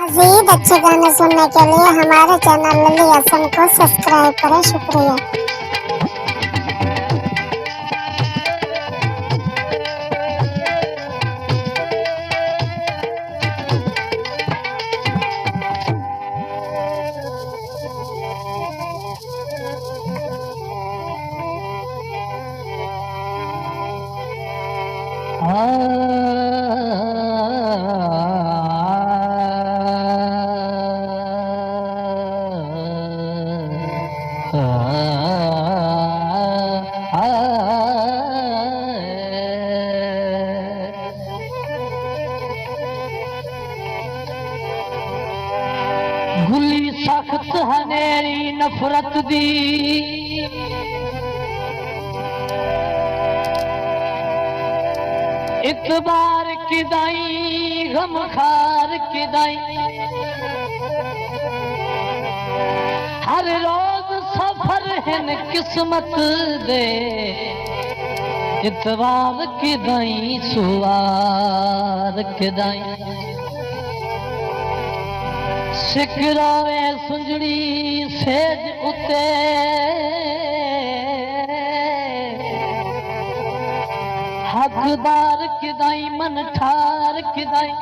मज़ीद अच्छे गाने सुनने के लिए हमारे चैनल लली हसन को सब्सक्राइब करें। शुक्रिया। गुली सख्त हनेरी नफरत दी इतबार किदाई गमखार किदाई हर रोज सफर है किस्मत दे इतबार किदाई सुवार किदाई सिकरावे सुंजड़ी सेज उते हकदार किदाई मन ठार किदाई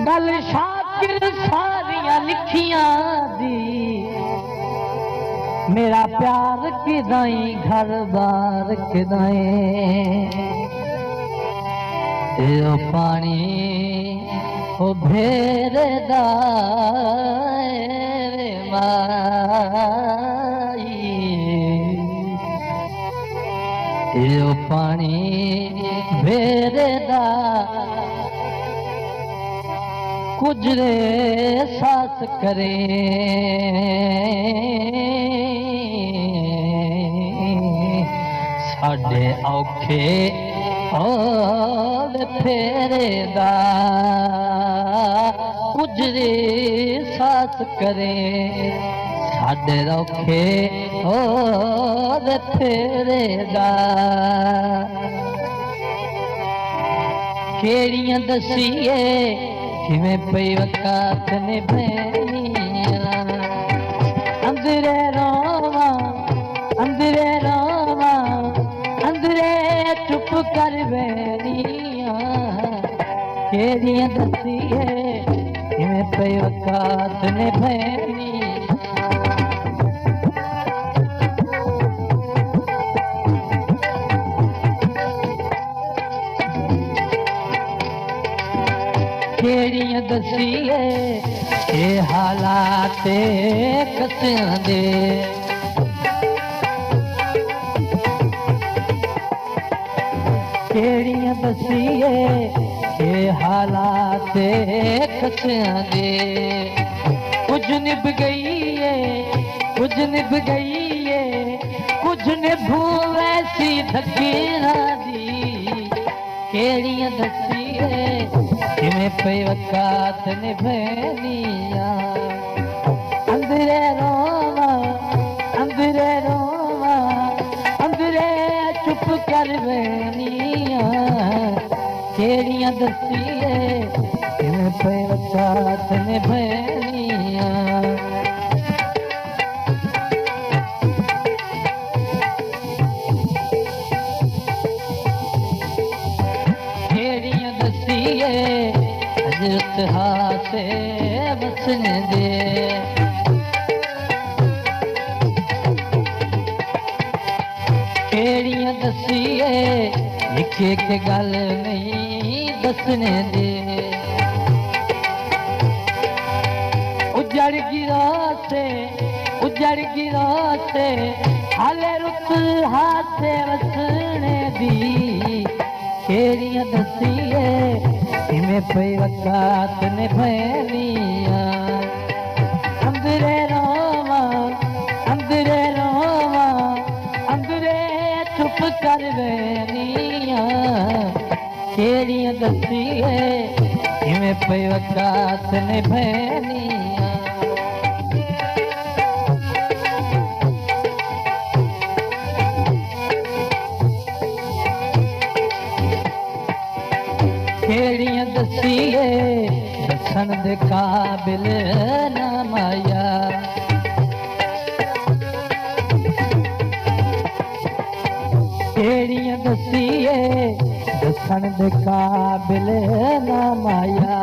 गल शाकिर सारियां लिखियां दी मेरा प्यार किदाई घर बार किदाई यो पानी ओ भेरदा रे माई यो पानी भेरदा कुजरे सास करे साडे औखे और फेरेदा कुजरे सास करे साडे रौखे और फेरेदा केड़ियां दसीए किवें पई वकात निभैनियां अंदरे रोवां अंदरे चुप कर बैनिया केड़ियां दसीए किवें पई वकात निभैनी केड़ियां दसीए के हालात कसियां दे केड़ियां दसीए के हालात कसियां दे कुछ निभ गई है कुछ निभ गई है कुछ निभू वैसी धकीरा दी केड़ियां दसीए किवें पई वकात निभैनियां अंदरे रोवां अंदरे चुप कर बैनियां केड़ियां दसीए किवें पई वकात निभैनियां केड़ियां दसीए हजरत हासे बसने दे केड़ियां दसीए लिखे के गल नहीं दसने दे उजड़ गिरा से हाले रुत हाथे वसने दी केड़ियां दसीए किवें पई वकात निभैनियां अंदरे रोवां अंदरे चुप कर बैनियां केड़ियां दसीए किवें पई वकात निभैनियां केड़ियां दसीए दसन दे काबिल ना माया केड़ियां दसीए दसन दे काबिल ना माया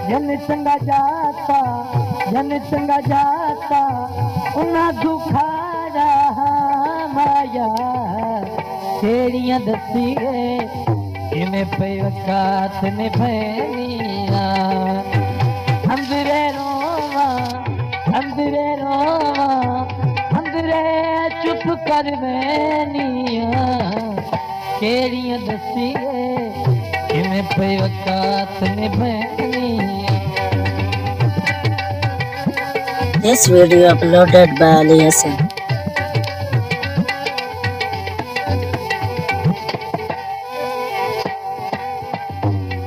जन चंगा जाता उन्ना दुखारा माया केड़ियां दसीए इमें पे वकात निभैनिया अंदरे रोवा अंदरे चुप कर मैनिया केड़ियां दसीए इमें पे वकात निभैनिया। This video uploaded by Ali Hassan.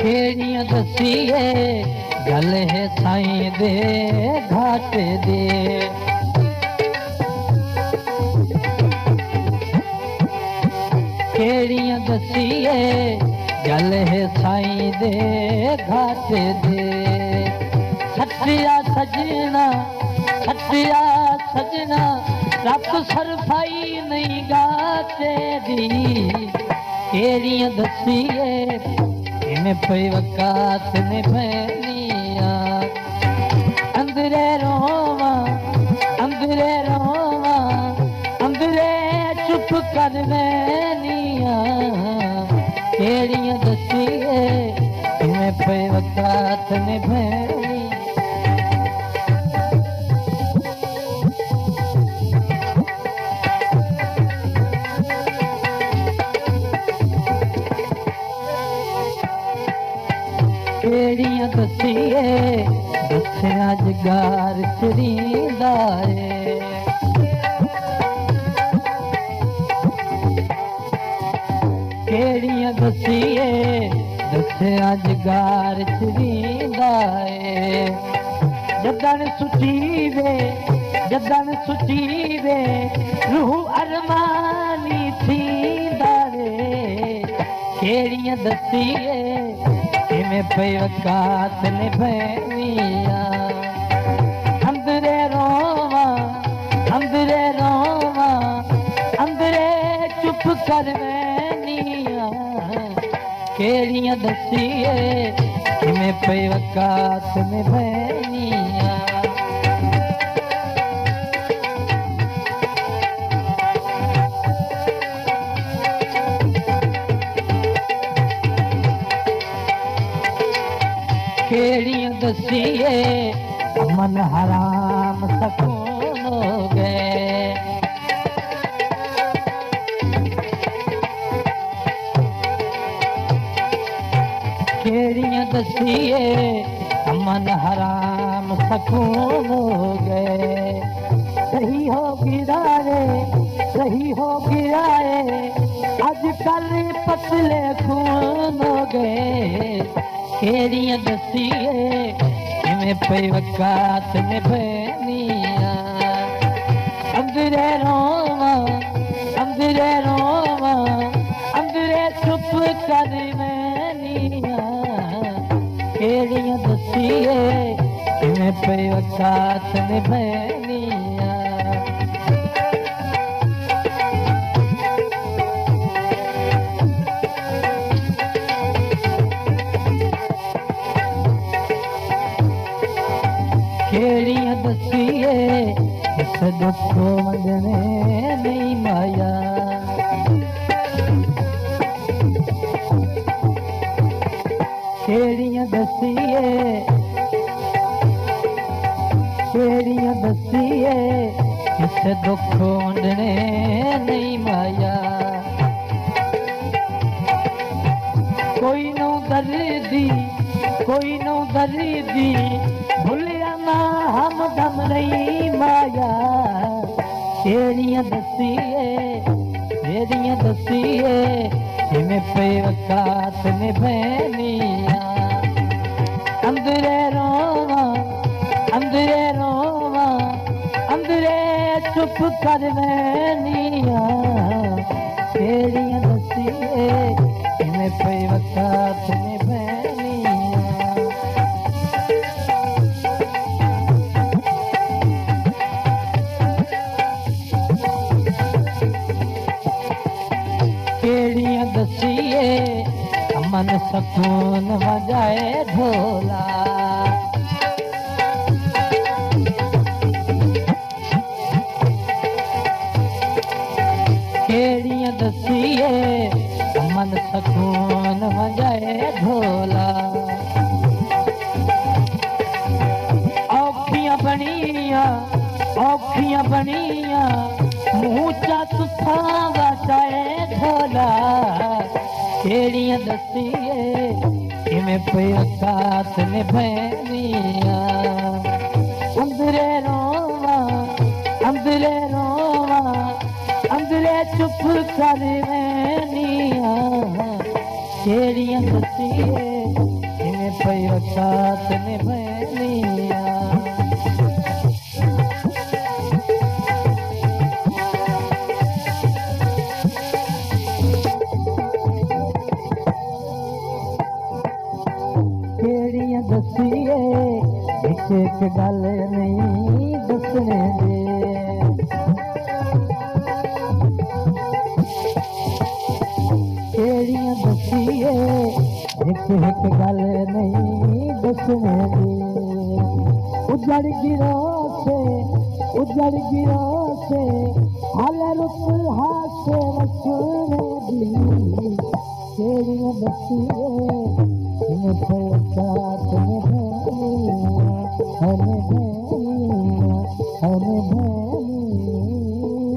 केड़ियां दसीए गल है साईं दे घाट दे केड़ियां दसीए गल है साईं दे घाट दे सटिया सजना रब सरफाई नहीं गाते दी केड़ियां दसीए इमें पे वकात निभैनिया अंदरे रोवा अंदरे चुप कर मैनिया केड़ियां दसीए इमें पे वकात निभैनिया। केड़ियां दसीए दसिया जगार चरींदा है केड़ियां दसीए दसिया जगार चरींदा है जदन सुची वे रूह अरमानी थींदा रे केड़ियां दसीए इमें पे वकात निभैनिया अंदरे रोवा अंदरे चुप कर मैनिया केड़ियां दसीए इमें पे वकात निभैनिया। केड़ियां दसीए अमन हराम सकून हो गए केड़ियां दसीए अमन हराम सकून हो गए सही हो गिराए आजकल पतले खून हो गए केड़ियां दसीए इमें पे वकात निभैनिया अंदरे रोवा अंदरे चुप कर मैनिया केड़ियां दसीए इमें पे वकात निभैनिया। केड़ियां दसीए इस दुख वंडने नहीं माया केड़ियां दसीए इस दुख वंडने नहीं माया कोई नौ दर्दी भुलिया ना हमदम नहीं माया केड़ियां दसीए इमें पे वकात निभैनिया अंदरे रोवा अंदरे चुप कर मैनिया केड़ियां दसीए किमें पई वक़्त निभाइनिया केड़ियां दसिए मन सकून वजाए ढोला केड़ियां दसिए मन सकून वजाए ढोला औखियां बनिया मुँह चा तुथा वजाए ढोला केड़ियां दसिए किमें पई वक़्त निभाइनिया अंदरे रोवा अंदरे चुप कर वैनिया केड़ियां दसिए किमें पई वक़्त निभाइनिया केड़ियां दसिए एक गल नहीं दसने दे केड़ियां दसिए एक गल नहीं दसने दे उजड़ गिरो से हाल रुत हासे वसने दी केड़ियां दसिए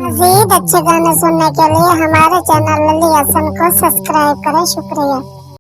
मज़ीद अच्छे गाने सुनने के लिए हमारे चैनल लली हसन को सब्सक्राइब करें। शुक्रिया।